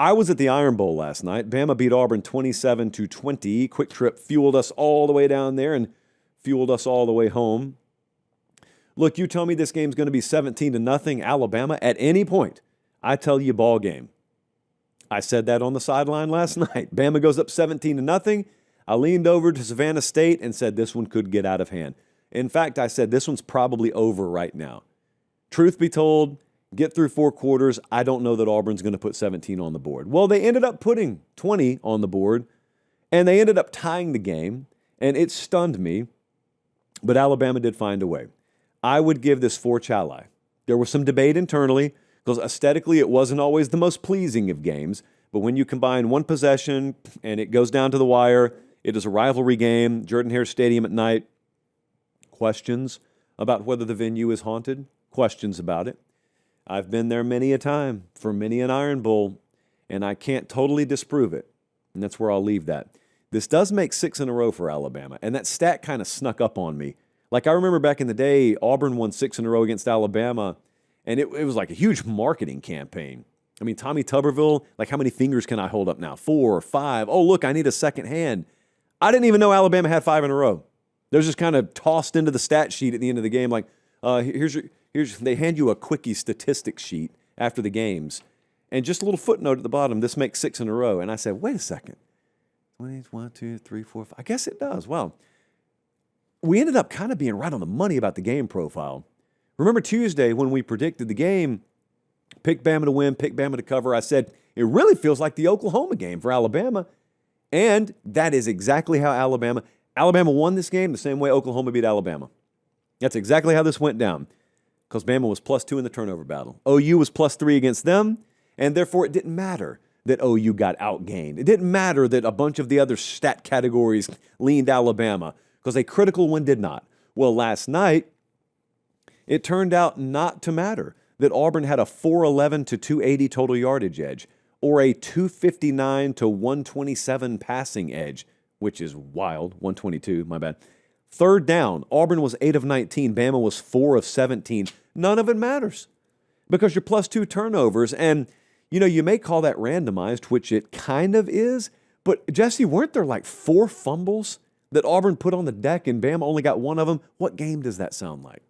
I was at the Iron Bowl last night. Bama beat Auburn 27-20. Quick Trip fueled us all the way down there and fueled us all the way home. Look, you tell me this game's going to be 17-0 Alabama at any point, I tell you ball game. I said that on the sideline last night. Bama goes up 17-0. I leaned over to Savannah State and said this one could get out of hand. In fact, I said this one's probably over right now. Truth be told, get through 4 quarters, I don't know that Auburn's going to put 17 on the board. Well, they ended up putting 20 on the board, and they ended up tying the game, and it stunned me, but Alabama did find a way. I would give this 4 Chalai. There was some debate internally, because aesthetically it wasn't always the most pleasing of games, but when you combine one possession and it goes down to the wire, it is a rivalry game, Jordan-Hare Stadium at night, questions about whether the venue is haunted, questions about it. I've been there many a time for many an Iron Bowl, and I can't totally disprove it, and that's where I'll leave that. This does make 6 in a row for Alabama, and that stat kind of snuck up on me. Like, I remember back in the day, Auburn won 6 in a row against Alabama, and it was like a huge marketing campaign. I mean, Tommy Tuberville, like, how many fingers can I hold up now? 4 or 5? Oh, look, I need a second hand. I didn't even know Alabama had 5 in a row. They're just kind of tossed into the stat sheet at the end of the game, like, they hand you a quickie statistics sheet after the games, and just a little footnote at the bottom, this makes 6 in a row. And I said, wait a second. 1, 2, 3, 4, 5. I guess it does. Well, we ended up kind of being right on the money about the game profile. Remember Tuesday when we predicted the game, pick Bama to win, pick Bama to cover, I said, it really feels like the Oklahoma game for Alabama. And that is exactly how Alabama won this game the same way Oklahoma beat Alabama. That's exactly how this went down, because Bama was +2 in the turnover battle. OU was +3 against them, and therefore it didn't matter that OU got outgained. It didn't matter that a bunch of the other stat categories leaned Alabama, because a critical one did not. Well, last night, it turned out not to matter that Auburn had a 411 to 280 total yardage edge, or a 259 to 127 passing edge, which is wild. 122, my bad. Third down, Auburn was 8 of 19. Bama was 4 of 17. None of it matters because you're +2 turnovers. And, you may call that randomized, which it kind of is. But, Jesse, weren't there like 4 fumbles that Auburn put on the deck and Bama only got 1 of them? What game does that sound like?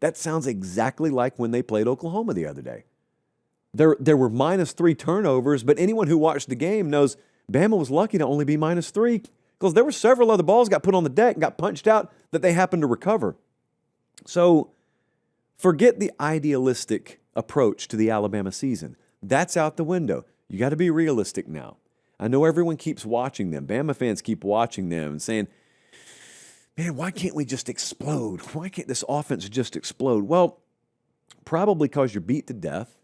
That sounds exactly like when they played Oklahoma the other day. There were -3 turnovers, but anyone who watched the game knows Bama was lucky to only be -3 because there were several other balls got put on the deck and got punched out that they happened to recover. So forget the idealistic approach to the Alabama season. That's out the window. You got to be realistic now. I know everyone keeps watching them. Bama fans keep watching them and saying, man, why can't we just explode? Why can't this offense just explode? Well, probably because you're beat to death.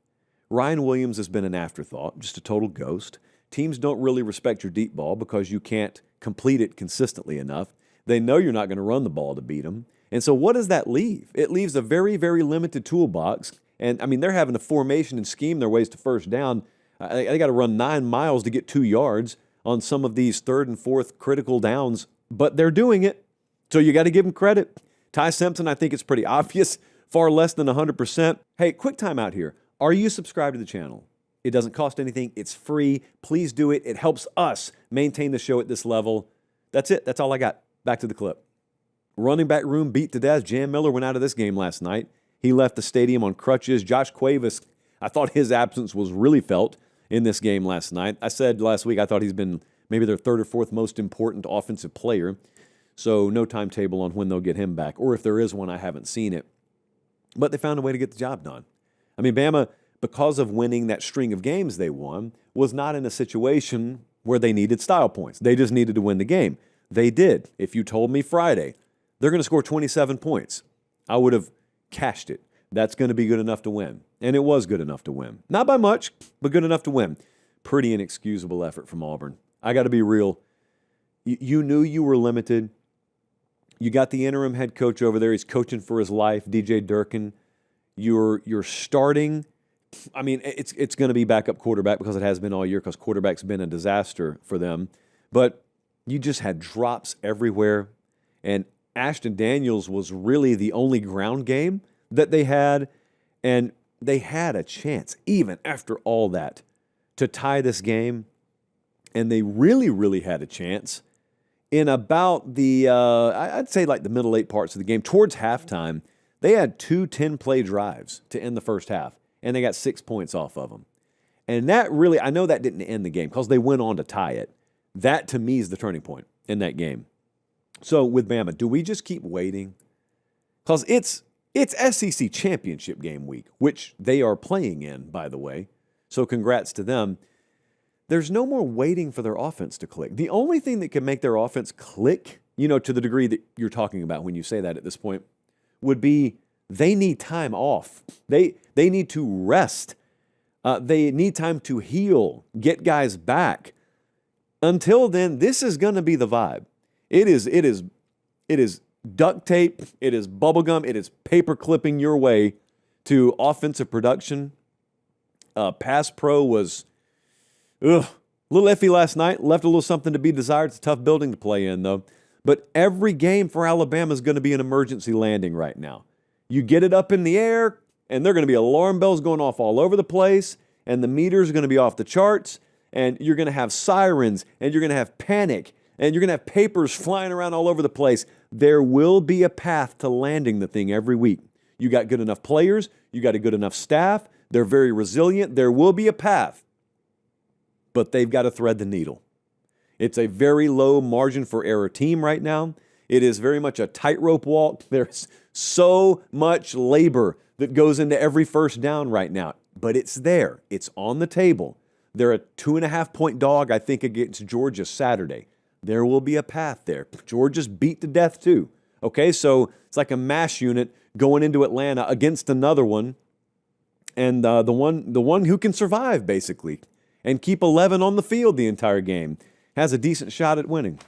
Ryan Williams has been an afterthought, just a total ghost. Teams don't really respect your deep ball because you can't complete it consistently enough. They know you're not going to run the ball to beat them. And so what does that leave? It leaves a very, very limited toolbox. And, they're having to formation and scheme their ways to first down. They got to run 9 miles to get 2 yards on some of these 3rd and 4th critical downs, but they're doing it. So you got to give them credit. Ty Simpson, I think it's pretty obvious, far less than 100%. Hey, quick time out here. Are you subscribed to the channel? It doesn't cost anything. It's free. Please do it. It helps us maintain the show at this level. That's it. That's all I got. Back to the clip. Running back room beat to death. Jam Miller went out of this game last night. He left the stadium on crutches. Josh Cuevas, I thought his absence was really felt in this game last night. I said last week I thought he's been maybe their 3rd or 4th most important offensive player. So no timetable on when they'll get him back. Or if there is one, I haven't seen it. But they found a way to get the job done. Bama, because of winning that string of games they won, was not in a situation where they needed style points. They just needed to win the game. They did. If you told me Friday, they're going to score 27 points, I would have cashed it. That's going to be good enough to win. And it was good enough to win. Not by much, but good enough to win. Pretty inexcusable effort from Auburn. I got to be real. You knew you were limited. You got the interim head coach over there. He's coaching for his life, DJ Durkin. You're starting. It's going to be backup quarterback because it has been all year because quarterback's been a disaster for them. But you just had drops everywhere. And Ashton Daniels was really the only ground game that they had. And they had a chance, even after all that, to tie this game, and they really, really had a chance in about I'd say like the middle eight parts of the game. Towards halftime, they had 2 10-play drives to end the first half, and they got 6 points off of them. And that really, I know that didn't end the game because they went on to tie it. That, to me, is the turning point in that game. So with Bama, do we just keep waiting? Because it's SEC championship game week, which they are playing in, by the way. So congrats to them. There's no more waiting for their offense to click. The only thing that can make their offense click, to the degree that you're talking about when you say that at this point, would be they need time off. They need to rest. They need time to heal, get guys back. Until then, this is going to be the vibe. It is duct tape. It is bubble gum. It is paper clipping your way to offensive production. Pass pro was a little iffy last night. Left a little something to be desired. It's a tough building to play in, though. But every game for Alabama is going to be an emergency landing right now. You get it up in the air, and there are going to be alarm bells going off all over the place, and the meters are going to be off the charts, and you're going to have sirens, and you're going to have panic, and you're going to have papers flying around all over the place. There will be a path to landing the thing every week. You got good enough players. You got a good enough staff. They're very resilient. There will be a path, but they've got to thread the needle. It's a very low margin for error team right now. It is very much a tightrope walk. There's so much labor that goes into every first down right now, but it's there. It's on the table. They're a 2.5-point dog, I think, against Georgia Saturday. There will be a path there. Georgia's beat to death too. Okay, so it's like a mash unit going into Atlanta against another one, and the one who can survive basically and keep 11 on the field the entire game has a decent shot at winning.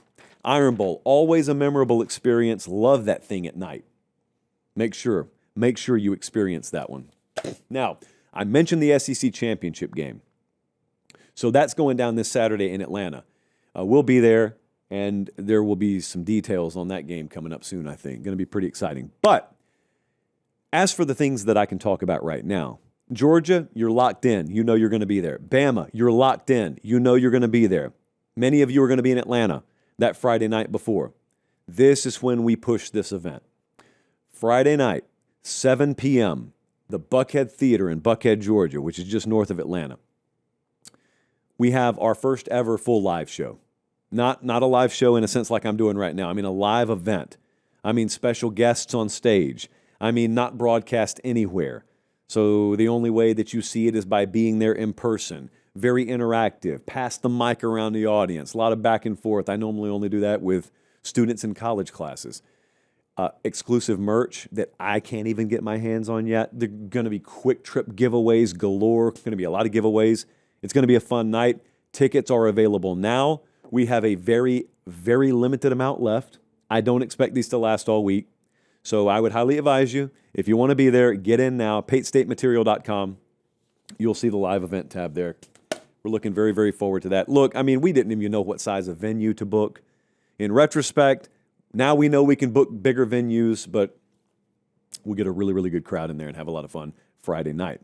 Iron Bowl, always a memorable experience. Love that thing at night. Make sure you experience that one. Now, I mentioned the SEC championship game. So that's going down this Saturday in Atlanta. We'll be there, and there will be some details on that game coming up soon, I think. Going to be pretty exciting. But as for the things that I can talk about right now, Georgia, you're locked in. You know you're going to be there. Bama, you're locked in. You know you're going to be there. Many of you are going to be in Atlanta that Friday night before. This is when we push this event. Friday night, 7 p.m., the Buckhead Theater in Buckhead, Georgia, which is just north of Atlanta. We have our first ever full live show. Not a live show in a sense like I'm doing right now. I mean a live event. I mean special guests on stage. I mean not broadcast anywhere. So the only way that you see it is by being there in person. Very interactive. Pass the mic around the audience. A lot of back and forth. I normally only do that with students in college classes. Exclusive merch that I can't even get my hands on yet. They're going to be quick trip giveaways galore. Going to be a lot of giveaways. It's going to be a fun night. Tickets are available now. We have a very, very limited amount left. I don't expect these to last all week. So I would highly advise you, if you want to be there, get in now. PateStateMaterial.com. You'll see the live event tab there. We're looking very, very forward to that. Look, I mean, we didn't even know what size of venue to book. In retrospect, now we know we can book bigger venues, but we'll get a really, really good crowd in there and have a lot of fun Friday night.